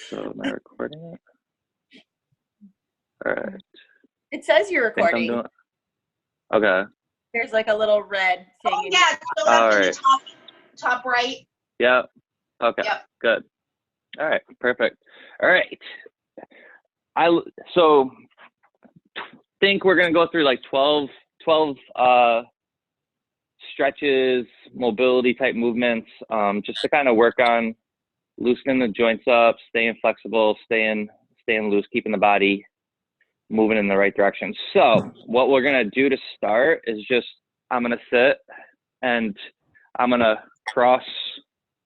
So am I recording it? All right. It says you're I think I'm recording. doing. Okay. There's like a little red thing. Oh in yeah, it's still up in Alright. the top right. Yep. Okay. Yep. Good. All right. Perfect. All right. So think we're gonna go through like 12 stretches, mobility type movements, just to kind of work on loosening the joints up, staying flexible, staying loose, keeping the body moving in the right direction. So what we're gonna do to start is just I'm gonna sit and I'm gonna cross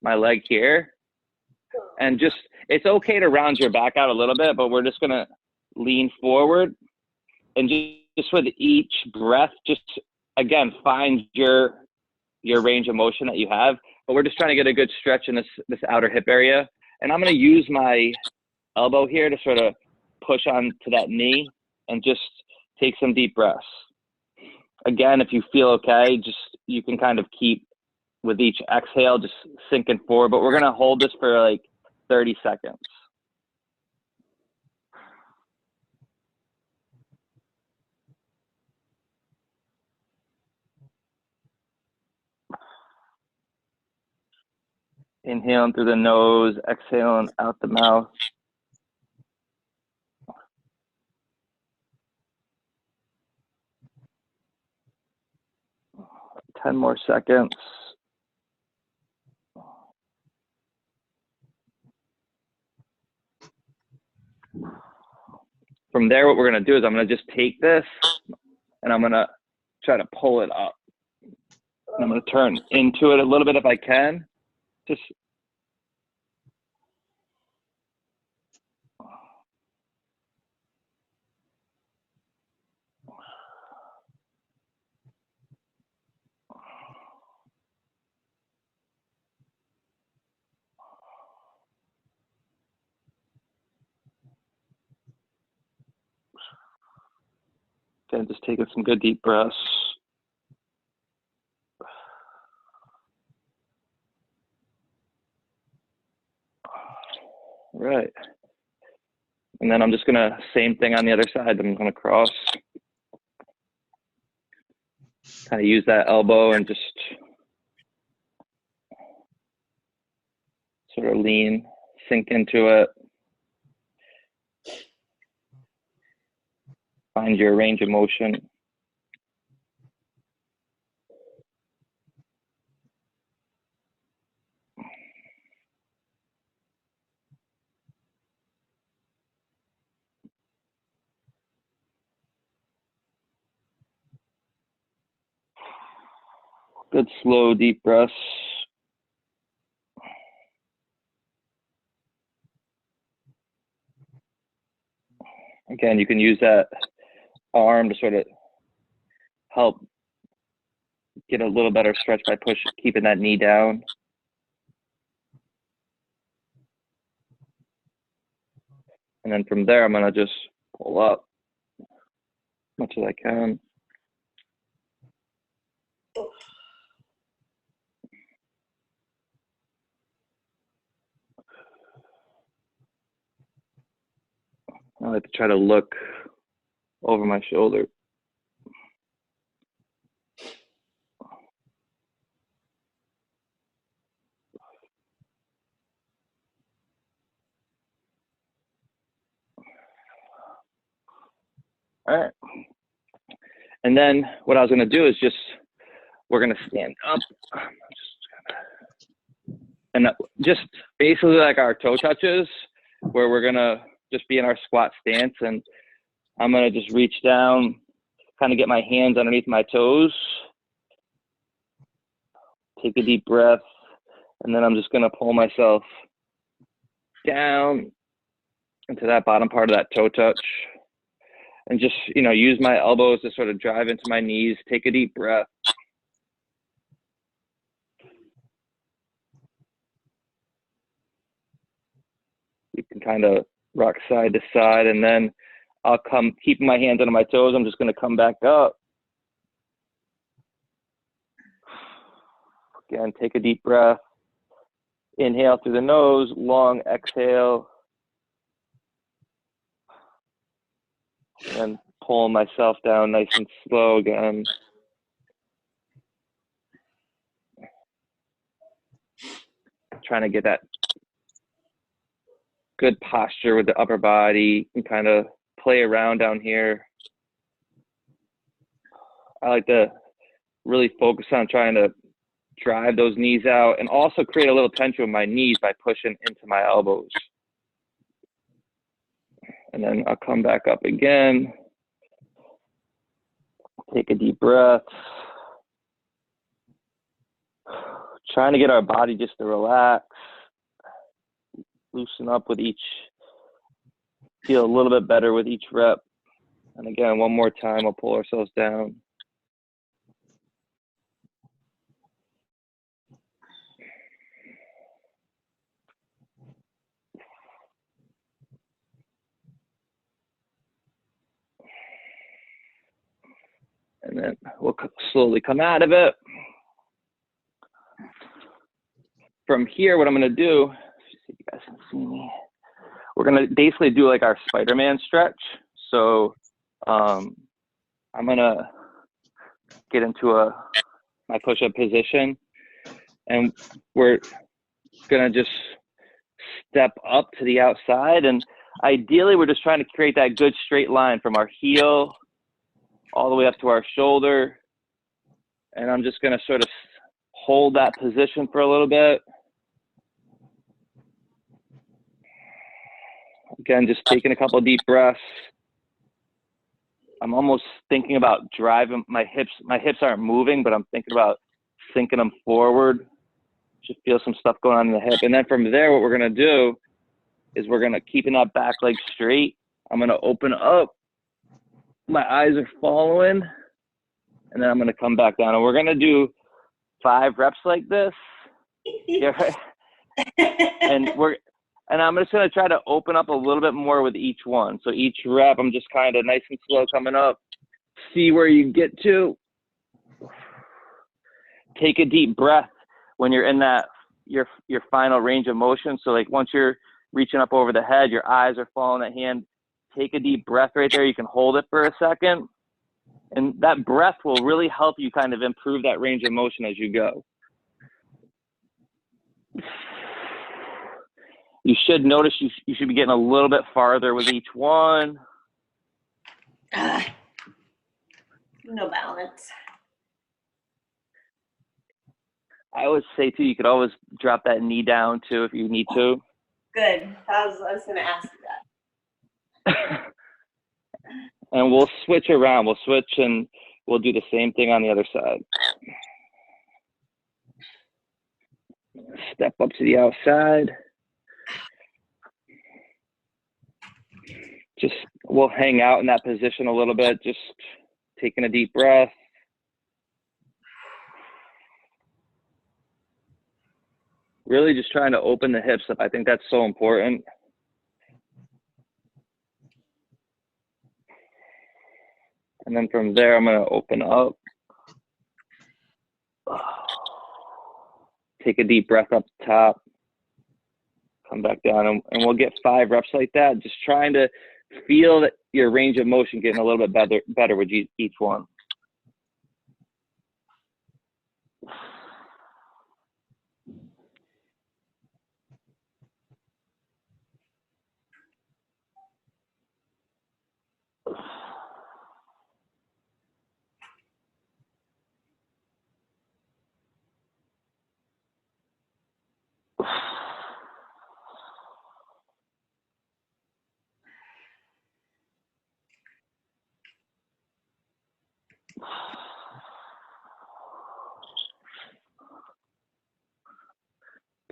my leg here, and just it's okay to round your back out a little bit, but we're just gonna lean forward, and just with each breath, just again find your range of motion that you have. But we're just trying to get a good stretch in this outer hip area, and I'm gonna use my elbow here to sort of push on to that knee and just take some deep breaths. Again, if you feel okay, just you can kind of keep with each exhale, just sinking forward, but we're gonna hold this for like 30 seconds. Inhaling through the nose, exhaling out the mouth. 10 more seconds. From there, what we're gonna do is I'm gonna just take this and I'm gonna try to pull it up. And I'm gonna turn into it a little bit if I can. Just again, just taking some good deep breaths. Right. And then I'm just gonna, same thing on the other side. I'm gonna cross, kind of use that elbow and just sort of lean, sink into it. Find your range of motion. Good slow deep breaths. Again, you can use that arm to sort of help get a little better stretch by keeping that knee down. And then from there, I'm gonna just pull up as much as I can. I like to try to look over my shoulder. All right. And then what I was gonna do is we're gonna stand up. And just basically like our toe touches, where we're gonna just be in our squat stance, and I'm gonna just reach down, kind of get my hands underneath my toes, take a deep breath, and then I'm just gonna pull myself down into that bottom part of that toe touch, and just, use my elbows to sort of drive into my knees, take a deep breath. You can kind of rock side to side, and then I'll keeping my hands under my toes. I'm just going to come back up. Again, take a deep breath. Inhale through the nose, long exhale And pulling myself down nice and slow again. Trying to get that good posture with the upper body and kind of play around down here. I like to really focus on trying to drive those knees out and also create a little tension with my knees by pushing into my elbows. And then I'll come back up again. Take a deep breath. Trying to get our body just to relax. Loosen up with each, feel a little bit better with each rep. And again, one more time, we'll pull ourselves down. And then we'll slowly come out of it. From here, what I'm gonna do, see if you guys can see me. We're gonna basically do like our Spider-Man stretch. So I'm gonna get into my push-up position, and we're gonna just step up to the outside. And ideally, we're just trying to create that good straight line from our heel all the way up to our shoulder. And I'm just gonna sort of hold that position for a little bit. Again, just taking a couple of deep breaths. I'm almost thinking about driving my hips. My hips aren't moving, but I'm thinking about sinking them forward. Just feel some stuff going on in the hip. And then from there, what we're gonna do is we're gonna, keeping that back leg straight, I'm gonna open up. My eyes are following, and then I'm gonna come back down. And we're gonna do 5 reps like this. Yeah, right? And I'm just gonna try to open up a little bit more with each one. So each rep, I'm just kind of nice and slow coming up. See where you get to. Take a deep breath when you're in that, your final range of motion. So like once you're reaching up over the head, your eyes are following that hand. Take a deep breath right there. You can hold it for a second. And that breath will really help you kind of improve that range of motion as you go. You should notice you should be getting a little bit farther with each one. No balance. I always say too, you could always drop that knee down too if you need to. Good. I was going to ask you that. And we'll switch around. We'll switch and we'll do the same thing on the other side. Step up to the outside. Just, we'll hang out in that position a little bit, just taking a deep breath. Really just trying to open the hips up. I think that's so important. And then from there, I'm going to open up. Take a deep breath up the top. Come back down, and we'll get 5 reps like that. Just trying to feel that your range of motion getting a little bit better with each one.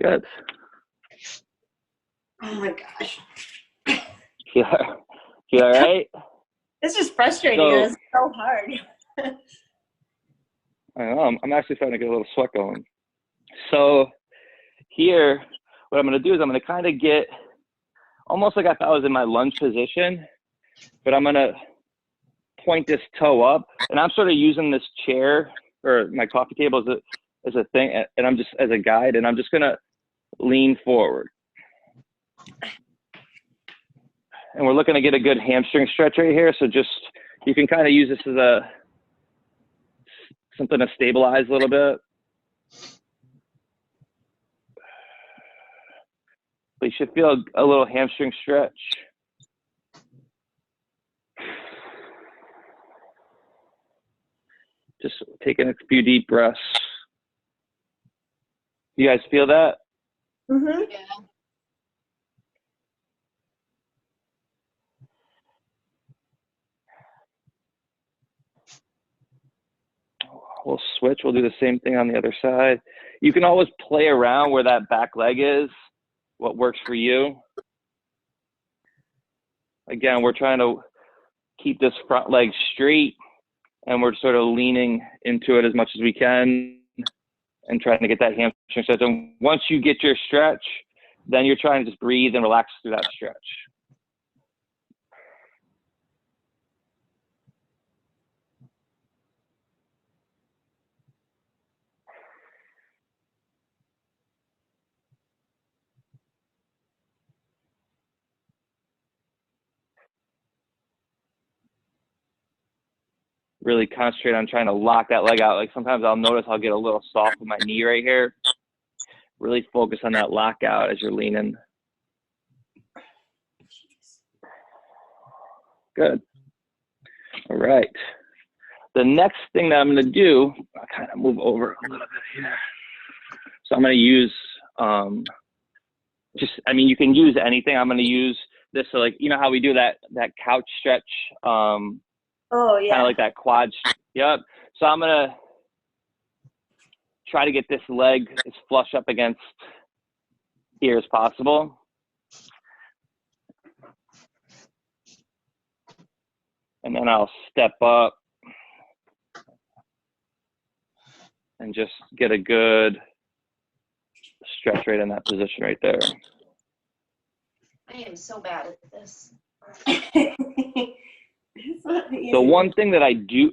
Good. Oh my gosh. Feel all right? This is frustrating. So- It's so hard. I know, I'm actually starting to get a little sweat going. So here, what I'm going to do is I'm going to kind of get almost like if I was in my lunge position, but I'm going to point this toe up, and I'm sort of using this chair or my coffee table as a thing, and I'm just as a guide, and I'm just going to lean forward. And we're looking to get a good hamstring stretch right here. So just, you can kind of use this as something to stabilize a little bit. But you should feel a little hamstring stretch. Just taking a few deep breaths. You guys feel that? Mm-hmm. Yeah. We'll switch. We'll do the same thing on the other side. You can always play around where that back leg is, what works for you. Again, we're trying to keep this front leg straight, and we're sort of leaning into it as much as we can and trying to get that hamstring stretch. And once you get your stretch, then you're trying to just breathe and relax through that stretch. Really concentrate on trying to lock that leg out. Like sometimes I'll notice I'll get a little soft with my knee right here. Really focus on that lockout as you're leaning. Good. All right. The next thing that I'm going to do, I'll kind of move over a little bit here. So I'm going to use, you can use anything. I'm going to use this. So like, you know how we do that couch stretch, Oh, yeah. kind of like that quad. Yep. So I'm going to try to get this leg as flush up against here as possible. And then I'll step up and just get a good stretch right in that position right there. I am so bad at this. The one thing I do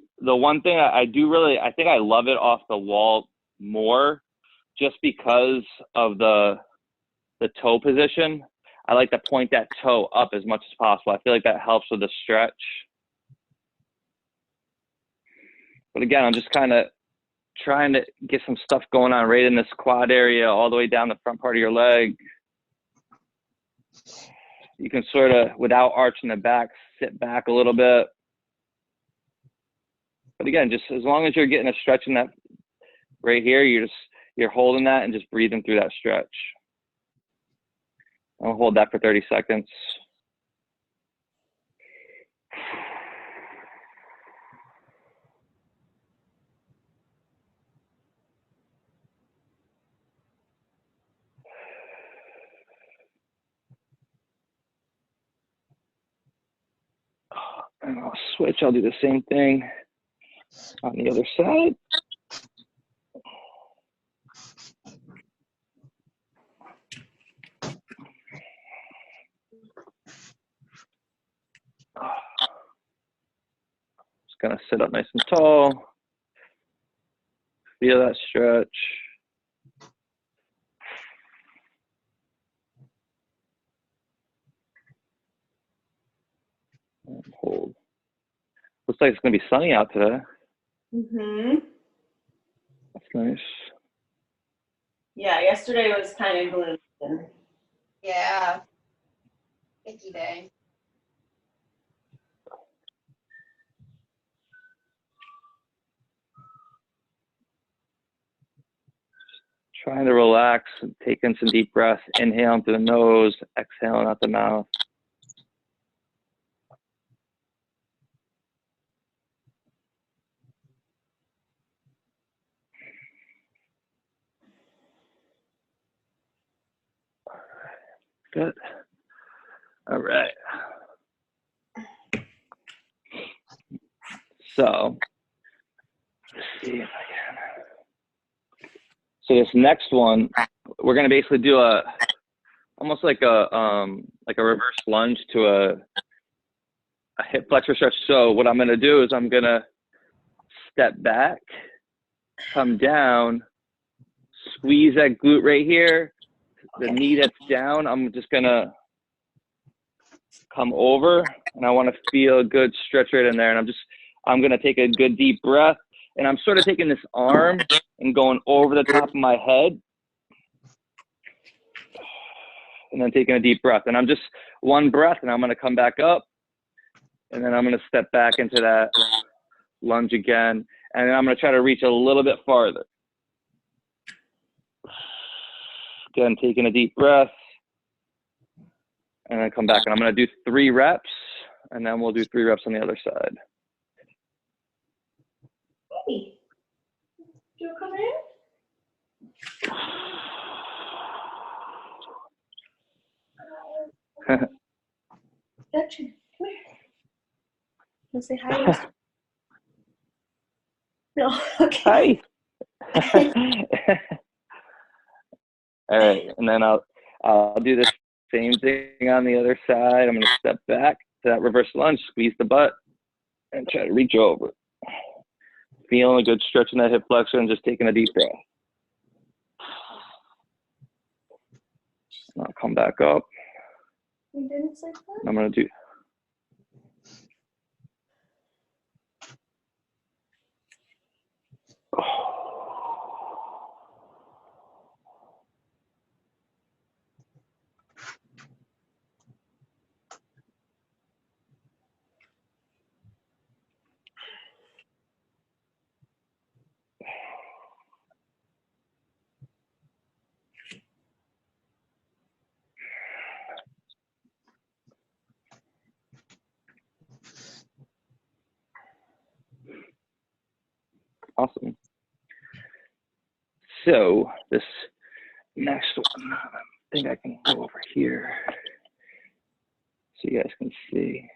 really, I think I love it off the wall more just because of the toe position. I like to point that toe up as much as possible. I feel like that helps with the stretch. But again, I'm just kind of trying to get some stuff going on right in this quad area, all the way down the front part of your leg. You can sort of, without arching the back, sit back a little bit. But again, just as long as you're getting a stretch in that right here, you're holding that and just breathing through that stretch. I'll hold that for 30 seconds. And I'll switch. I'll do the same thing on the other side. Just gonna sit up nice and tall. Feel that stretch. And hold. Looks like it's gonna be sunny out today. Mm-hmm. That's nice. Yeah, yesterday was kind of gloomy. Yeah. Icky day. Trying to relax and take in some deep breaths. Inhaling through the nose, exhaling out the mouth. Good. All right. So, let's see if I can. So this next one, we're gonna basically do almost like a reverse lunge to a hip flexor stretch. So what I'm gonna do is I'm gonna step back, come down, squeeze that glute right here. The knee that's down, I'm just gonna come over, and I want to feel a good stretch right in there. And I'm going to take a good deep breath, and I'm sort of taking this arm and going over the top of my head, and then taking a deep breath. And I'm just one breath, and I'm going to come back up, and then I'm going to step back into that lunge again, and then I'm going to try to reach a little bit farther. Again, taking a deep breath, and then come back. And I'm going to do 3 reps, and then we'll do 3 reps on the other side. Hey, do you want to come in? Gotcha. Come here. Want to say hi? No. Okay. Hi. All right, and then I'll do the same thing on the other side. I'm going to step back to that reverse lunge, squeeze the butt, and try to reach over. Feeling a good stretch in that hip flexor and just taking a deep breath. And I'll come back up. You didn't sleep well? I'm going to do. Awesome. So this next one, I think I can go over here so you guys can see.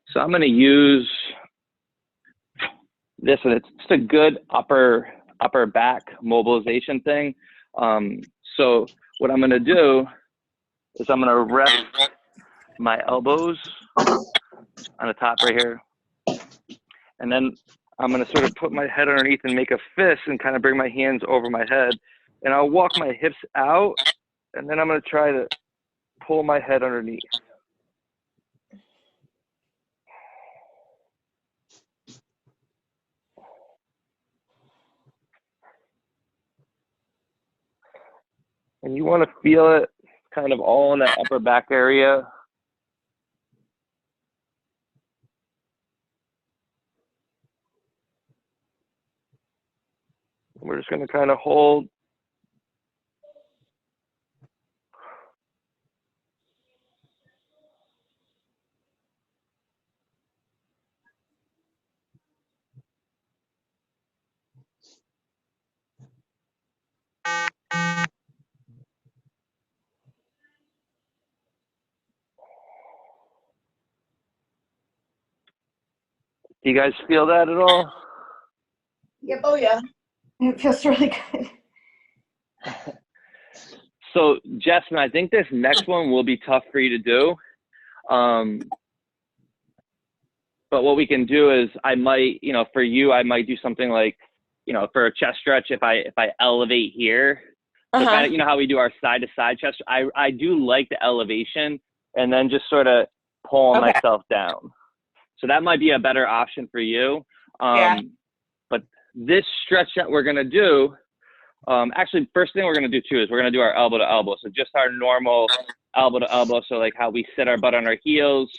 So I'm going to use this, and it's just a good upper back mobilization thing. So what I'm going to do is I'm going to rest my elbows on the top right here, and then I'm going to sort of put my head underneath and make a fist and kind of bring my hands over my head. And I'll walk my hips out, and then I'm going to try to pull my head underneath. And you want to feel it kind of all in that upper back area. We're just going to kind of hold. Do you guys feel that at all? Yep. Oh, yeah. It feels really good. So, Jessamine, I think this next one will be tough for you to do. But what we can do is I might, for you, I might do something like, for a chest stretch, if I elevate here, so kind of, how we do our side to side chest. I do like the elevation and then just sort of pulling myself down. So that might be a better option for you. Yeah. But this stretch that we're going to do, actually, first thing we're going to do too is we're going to do our elbow to elbow. So just our normal elbow to elbow. So like how we sit our butt on our heels,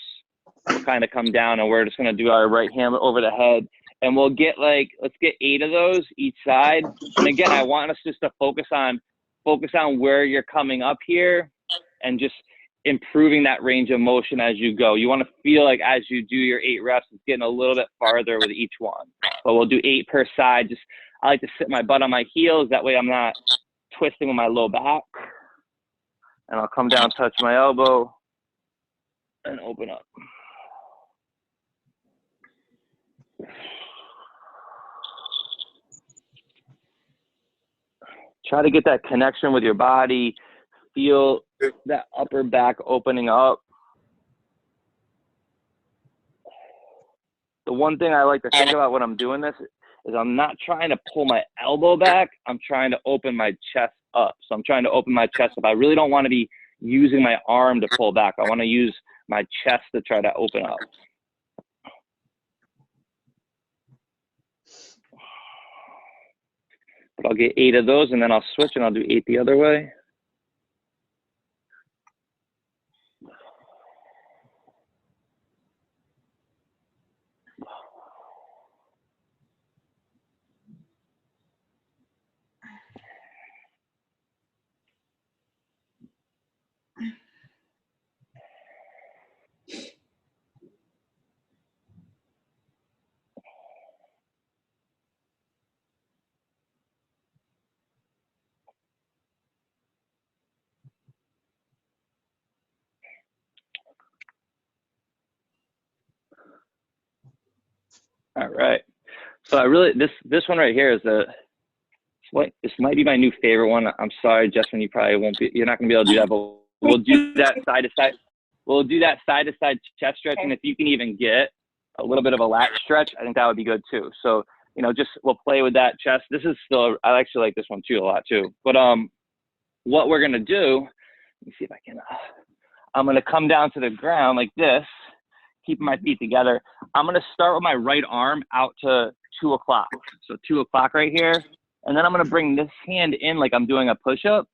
we'll kind of come down, and we're just going to do our right hand over the head. And we'll get let's get 8 of those each side. And again, I want us just to focus on where you're coming up here and just improving that range of motion as you go. You want to feel like as you do your 8 reps, it's getting a little bit farther with each one. But we'll do 8 per side. I like to sit my butt on my heels. That way I'm not twisting with my low back. And I'll come down, touch my elbow, and open up. Try to get that connection with your body. Feel that upper back opening up. The one thing I like to think about when I'm doing this is I'm not trying to pull my elbow back. I'm trying to open my chest up. So I'm trying to open my chest up. I really don't want to be using my arm to pull back. I want to use my chest to try to open up. But I'll get 8 of those, and then I'll switch, and I'll do 8 the other way. All right. So I really, this one right here is this might be my new favorite one. I'm sorry, Justin, you're not gonna be able to do that, but we'll do that side to side. We'll do that side to side chest stretch. And if you can even get a little bit of a lat stretch, I think that would be good too. So, you know, we'll play with that chest. This is still, I actually like this one too, a lot too. But what we're gonna do, let me see if I can, I'm gonna come down to the ground like this, keeping my feet together. I'm gonna start with my right arm out to 2 o'clock. So 2 o'clock right here. And then I'm gonna bring this hand in like I'm doing a push-up.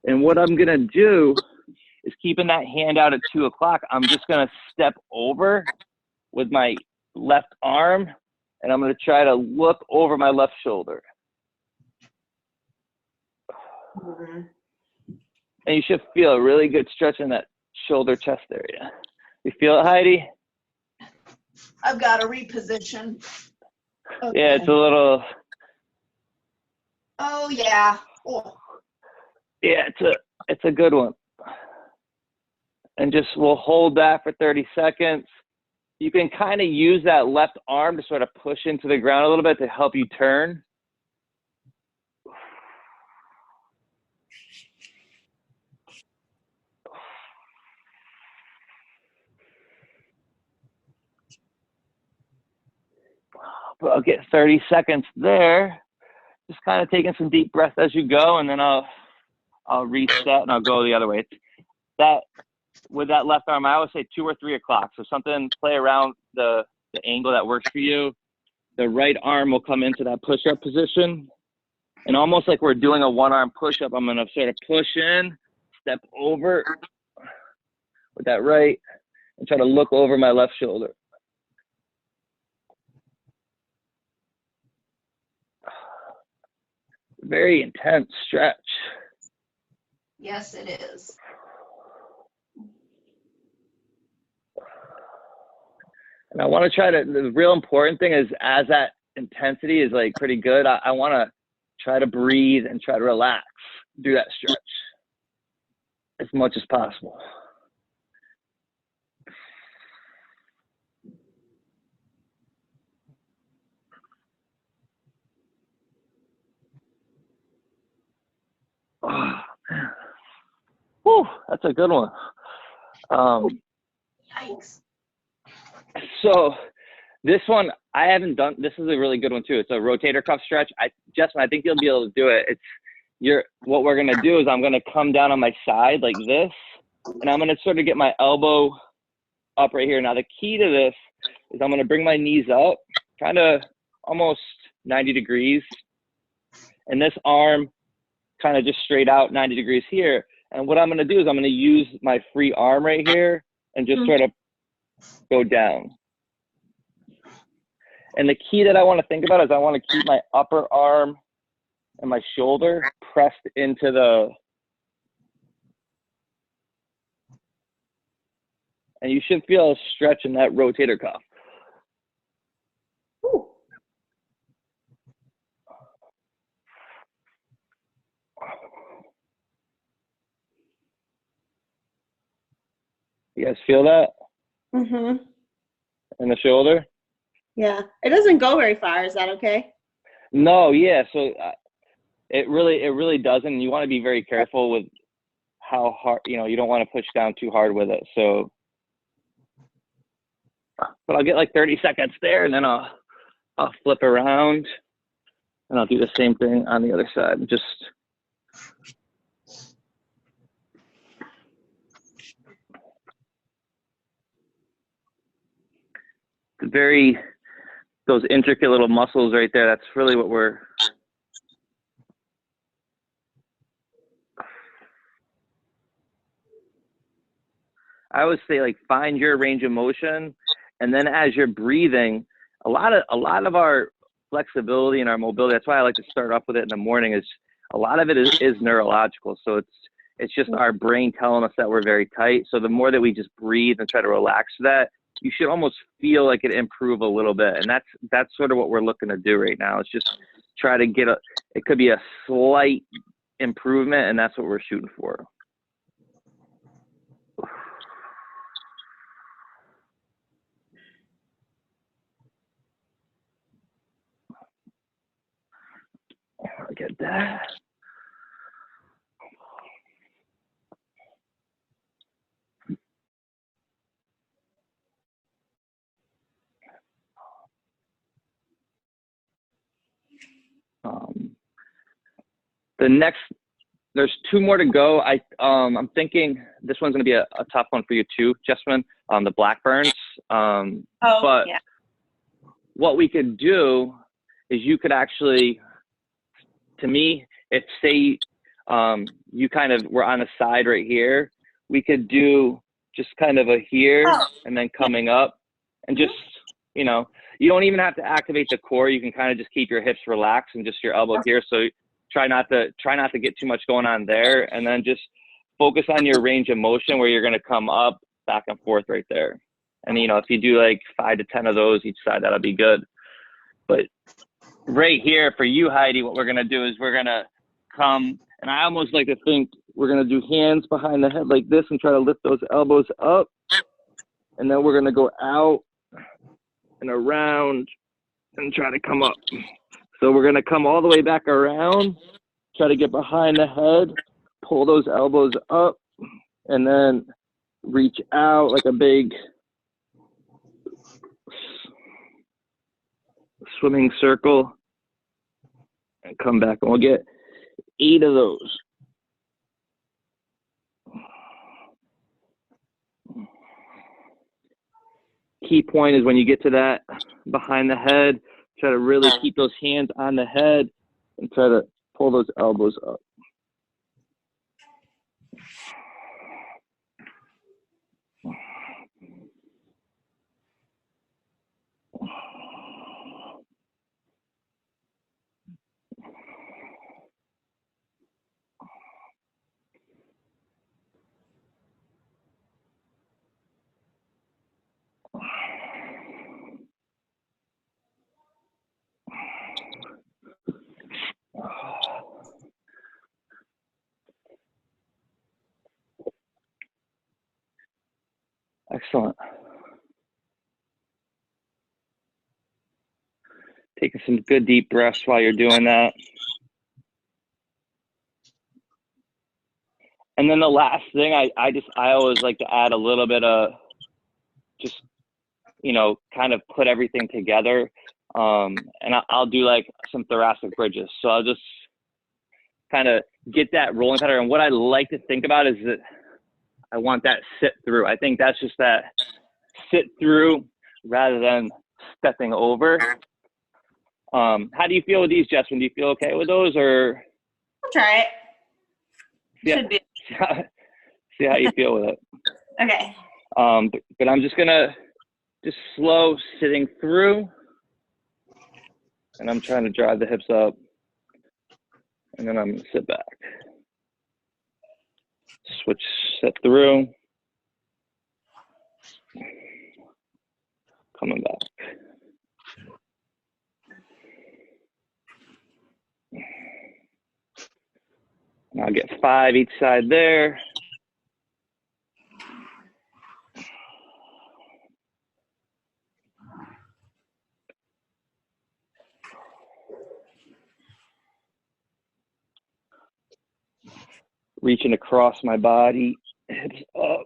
And what I'm gonna do is keeping that hand out at 2 o'clock, I'm just gonna step over with my left arm, and I'm gonna try to look over my left shoulder. Mm-hmm. And you should feel a really good stretch in that shoulder chest area. You feel it, Heidi? I've got to reposition. Okay. Yeah, it's a little. Oh, yeah. Oh. Yeah, it's a good one. And just we'll hold that for 30 seconds. You can kind of use that left arm to sort of push into the ground a little bit to help you turn. But I'll get 30 seconds there. Just kind of taking some deep breaths as you go, and then I'll reset and I'll go the other way. With that left arm, I always say 2 or 3 o'clock. So something, play around the angle that works for you. The right arm will come into that push-up position. And almost like we're doing a one-arm push-up, I'm going to sort of push in, step over with that right, and try to look over my left shoulder. Very intense stretch. Yes, it is. And I want to try to, the real important thing is as that intensity is like pretty good, I want to try to breathe and try to relax, do that stretch as much as possible. Oh, man. Whew, that's a good one. Yikes. So this one, I haven't done, this is a really good one too. It's a rotator cuff stretch. Justin, I think you'll be able to do it. What we're going to do is I'm going to come down on my side like this, and I'm going to sort of get my elbow up right here. Now the key to this is I'm going to bring my knees up, kind of almost 90 degrees. And this arm kind of just straight out 90 degrees here. And what I'm going to do is I'm going to use my free arm right here and just sort of go down. And the key that I want to think about is I want to keep my upper arm and my shoulder pressed into and you should feel a stretch in that rotator cuff. Ooh. You guys feel that Mm-hmm. in the shoulder? Yeah. It doesn't go very far. Is that okay? No, yeah. So it really doesn't. You want to be very careful with how hard, you don't want to push down too hard with it. So, but I'll get like 30 seconds there, and then I'll flip around, and I'll do the same thing on the other side. Just those intricate little muscles right there. That's really what we're, I always say, like, find your range of motion, and then as you're breathing, a lot of our flexibility and our mobility, that's why I like to start off with it in the morning, is a lot of it is neurological. So it's just our brain telling us that we're very tight. So the more that we just breathe and try to relax that, you should almost feel like it improve a little bit. And that's sort of what we're looking to do right now. It's just try to get it could be a slight improvement, and that's what we're shooting for. Get that. There's two more to go. I'm thinking this one's going to be a tough one for you too, Jessamine, the Blackburns. But yeah. What we could do is you could actually, to me, if say you kind of were on a side right here, we could do just kind of a here and then coming up, and just, you know, you don't even have to activate the core. You can kind of just keep your hips relaxed and just your elbow here. So try not to get too much going on there, and then just focus on your range of motion where you're going to come up, back and forth right there. And, you know, if you do like 5 to 10 of those each side, that'll be good. But right here for you, Heidi, what we're going to do is we're going to come, and I almost like to think we're going to do hands behind the head like this and try to lift those elbows up. And then we're going to go out and around and try to come up. So we're going to come all the way back around, try to get behind the head, pull those elbows up, and then reach out like a big swimming circle and come back. And we'll get 8 of those. Key point is when you get to that behind the head, try to really keep those hands on the head and try to pull those elbows up. Excellent. Taking some good deep breaths while you're doing that. And then the last thing, I always like to add a little bit of just, you know, kind of put everything together. And I'll do like some thoracic bridges. So I'll just kind of get that rolling pattern. And what I like to think about is that I want that sit through. I think that's just that sit through rather than stepping over. How do you feel with these, Jessamine? Do you feel okay with those, or? I'll try it. Yeah. Should be. See how you feel with it. Okay. But I'm just gonna just slow sitting through, and I'm trying to drive the hips up, and then I'm gonna sit back. Switch, sit through, coming back. And I'll get 5 each side there. Reaching across my body, hips up.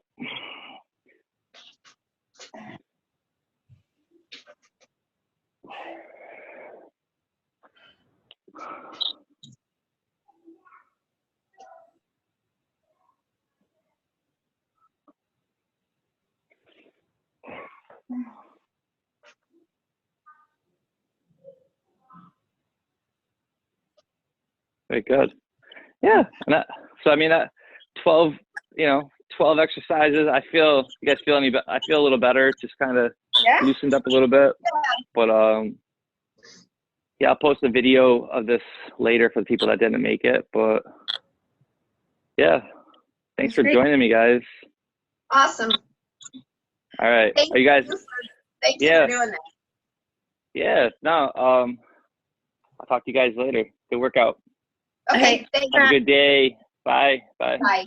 Very good. Yeah. And so, I mean, 12, 12 exercises. You guys feel any better? I feel a little better, just kind of Yeah? loosened up a little bit. But, yeah, I'll post a video of this later for the people that didn't make it. But, yeah, thanks for Great. joining me, guys. Awesome. All right. Thank Are you guys? Thank you Yeah. for doing that. Yeah. No. I'll talk to you guys later. Good workout. Okay, thanks. Have a good day. Bye. Bye. Bye.